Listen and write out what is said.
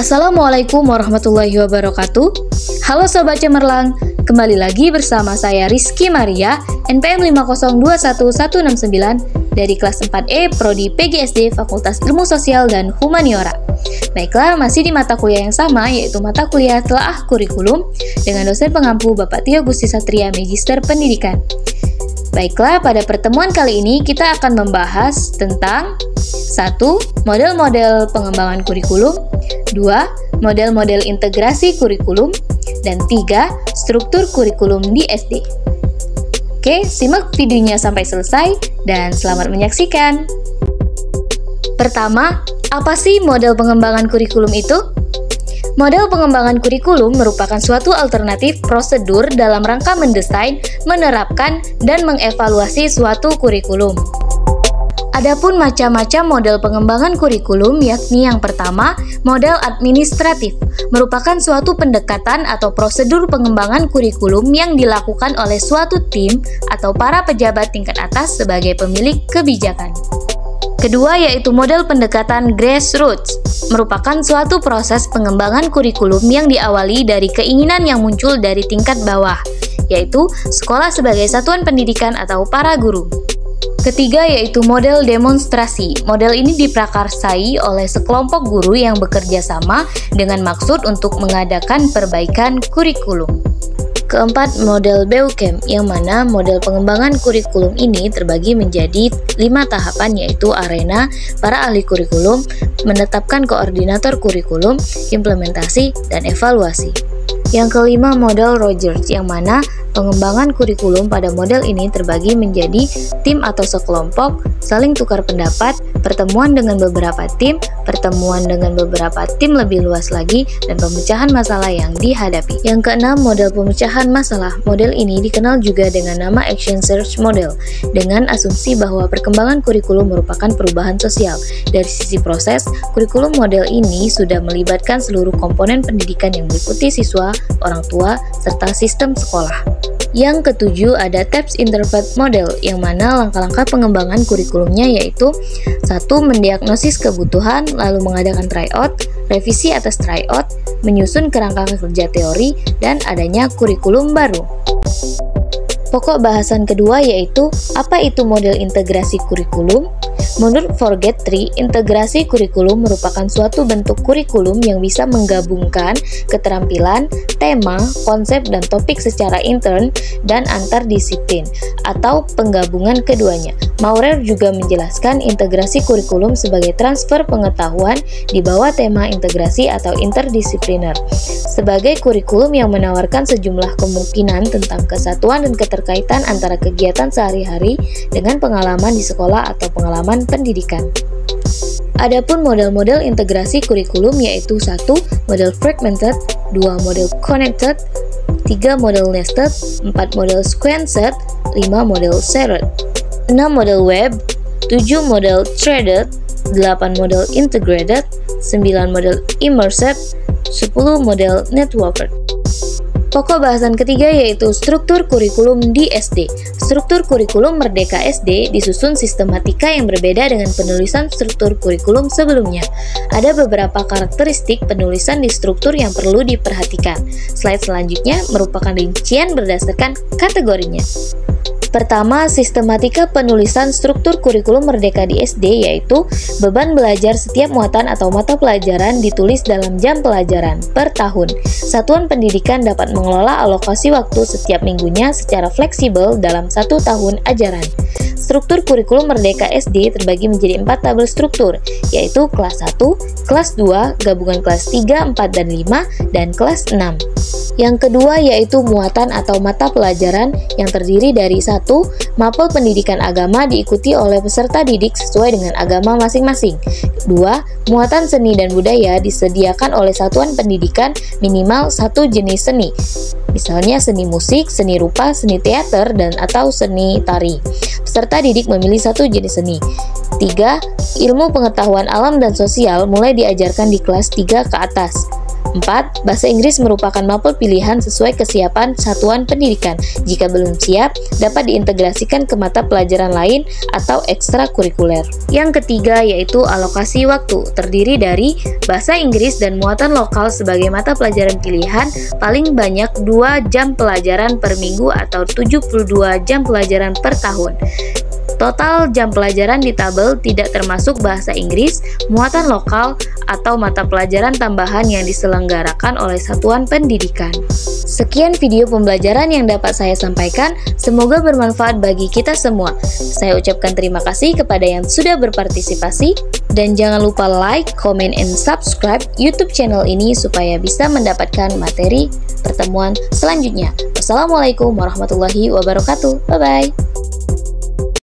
Assalamualaikum warahmatullahi wabarakatuh. Halo Sobat Cemerlang, kembali lagi bersama saya Rizky Maria, NPM 5021169 dari kelas 4E Prodi PGSD Fakultas Ilmu Sosial dan Humaniora. Baiklah, masih di mata kuliah yang sama, yaitu mata kuliah Telaah Kurikulum dengan dosen pengampu Bapak Tio Gusti Satria, Magister Pendidikan. Baiklah, pada pertemuan kali ini kita akan membahas tentang 1. Model-model pengembangan kurikulum, 2. Model-model integrasi kurikulum, dan 3. Struktur kurikulum di SD. Oke, simak videonya sampai selesai dan selamat menyaksikan. Pertama, apa sih model pengembangan kurikulum itu? Model pengembangan kurikulum merupakan suatu alternatif prosedur dalam rangka mendesain, menerapkan, dan mengevaluasi suatu kurikulum. Adapun macam-macam model pengembangan kurikulum, yakni yang pertama, model administratif, merupakan suatu pendekatan atau prosedur pengembangan kurikulum yang dilakukan oleh suatu tim atau para pejabat tingkat atas sebagai pemilik kebijakan. Kedua yaitu model pendekatan grassroots, merupakan suatu proses pengembangan kurikulum yang diawali dari keinginan yang muncul dari tingkat bawah, yaitu sekolah sebagai satuan pendidikan atau para guru. Ketiga yaitu model demonstrasi. Model ini diprakarsai oleh sekelompok guru yang bekerja sama dengan maksud untuk mengadakan perbaikan kurikulum. Keempat, model BEUCAM, yang mana model pengembangan kurikulum ini terbagi menjadi 5 tahapan, yaitu arena, para ahli kurikulum, menetapkan koordinator kurikulum, implementasi, dan evaluasi. Yang kelima, model Rogers, yang mana pengembangan kurikulum pada model ini terbagi menjadi tim atau sekelompok, saling tukar pendapat, pertemuan dengan beberapa tim, pertemuan dengan beberapa tim lebih luas lagi, dan pemecahan masalah yang dihadapi. Yang keenam, model pemecahan masalah. Model ini dikenal juga dengan nama Action Search Model, dengan asumsi bahwa perkembangan kurikulum merupakan perubahan sosial. Dari sisi proses, kurikulum model ini sudah melibatkan seluruh komponen pendidikan yang meliputi siswa, orang tua, serta sistem sekolah. Yang ketujuh ada TAPS Interpret Model, yang mana langkah-langkah pengembangan kurikulumnya yaitu 1. Mendiagnosis kebutuhan, lalu mengadakan tryout, revisi atas tryout, menyusun kerangka kerja teori, dan adanya kurikulum baru. Pokok bahasan kedua yaitu apa itu model integrasi kurikulum. Menurut Forget3, integrasi kurikulum merupakan suatu bentuk kurikulum yang bisa menggabungkan keterampilan, tema, konsep, dan topik secara intern dan antardisiplin, atau penggabungan keduanya. Maurer juga menjelaskan integrasi kurikulum sebagai transfer pengetahuan di bawah tema integrasi atau interdisipliner, sebagai kurikulum yang menawarkan sejumlah kemungkinan tentang kesatuan dan keterkaitan antara kegiatan sehari-hari dengan pengalaman di sekolah atau pengalaman pendidikan. Adapun model-model integrasi kurikulum yaitu 1. Model fragmented, 2. Model connected, 3. Model nested, 4. Model sequenced, 5. Model shared, 6. Model web, 7. Model threaded, 8. Model integrated, 9. Model immersive, 10. Model networked. Pokok bahasan ketiga yaitu struktur kurikulum di SD. Struktur kurikulum Merdeka SD disusun sistematika yang berbeda dengan penulisan struktur kurikulum sebelumnya. Ada beberapa karakteristik penulisan di struktur yang perlu diperhatikan. Slide selanjutnya merupakan rincian berdasarkan kategorinya. Pertama, sistematika penulisan struktur kurikulum Merdeka di SD yaitu beban belajar setiap muatan atau mata pelajaran ditulis dalam jam pelajaran per tahun. Satuan pendidikan dapat mengelola alokasi waktu setiap minggunya secara fleksibel dalam 1 tahun ajaran. Struktur kurikulum Merdeka SD terbagi menjadi 4 tabel struktur, yaitu kelas 1, kelas 2, gabungan kelas 3, 4, dan 5, dan kelas 6. Yang kedua yaitu muatan atau mata pelajaran yang terdiri dari 1. Mapel pendidikan agama diikuti oleh peserta didik sesuai dengan agama masing-masing. 2. Muatan seni dan budaya disediakan oleh satuan pendidikan minimal 1 jenis seni, misalnya seni musik, seni rupa, seni teater, dan atau seni tari. Peserta didik memilih 1 jenis seni. 3. Ilmu pengetahuan alam dan sosial mulai diajarkan di kelas 3 ke atas. 4. Bahasa Inggris merupakan mapel pilihan sesuai kesiapan satuan pendidikan. Jika belum siap, dapat diintegrasikan ke mata pelajaran lain atau ekstrakurikuler. Yang ketiga yaitu alokasi waktu, terdiri dari bahasa Inggris dan muatan lokal sebagai mata pelajaran pilihan, paling banyak 2 jam pelajaran per minggu atau 72 jam pelajaran per tahun. Total jam pelajaran di tabel tidak termasuk bahasa Inggris, muatan lokal, atau mata pelajaran tambahan yang diselenggarakan oleh satuan pendidikan. Sekian video pembelajaran yang dapat saya sampaikan, semoga bermanfaat bagi kita semua. Saya ucapkan terima kasih kepada yang sudah berpartisipasi, dan jangan lupa like, comment, and subscribe YouTube channel ini supaya bisa mendapatkan materi pertemuan selanjutnya. Wassalamualaikum warahmatullahi wabarakatuh. Bye-bye.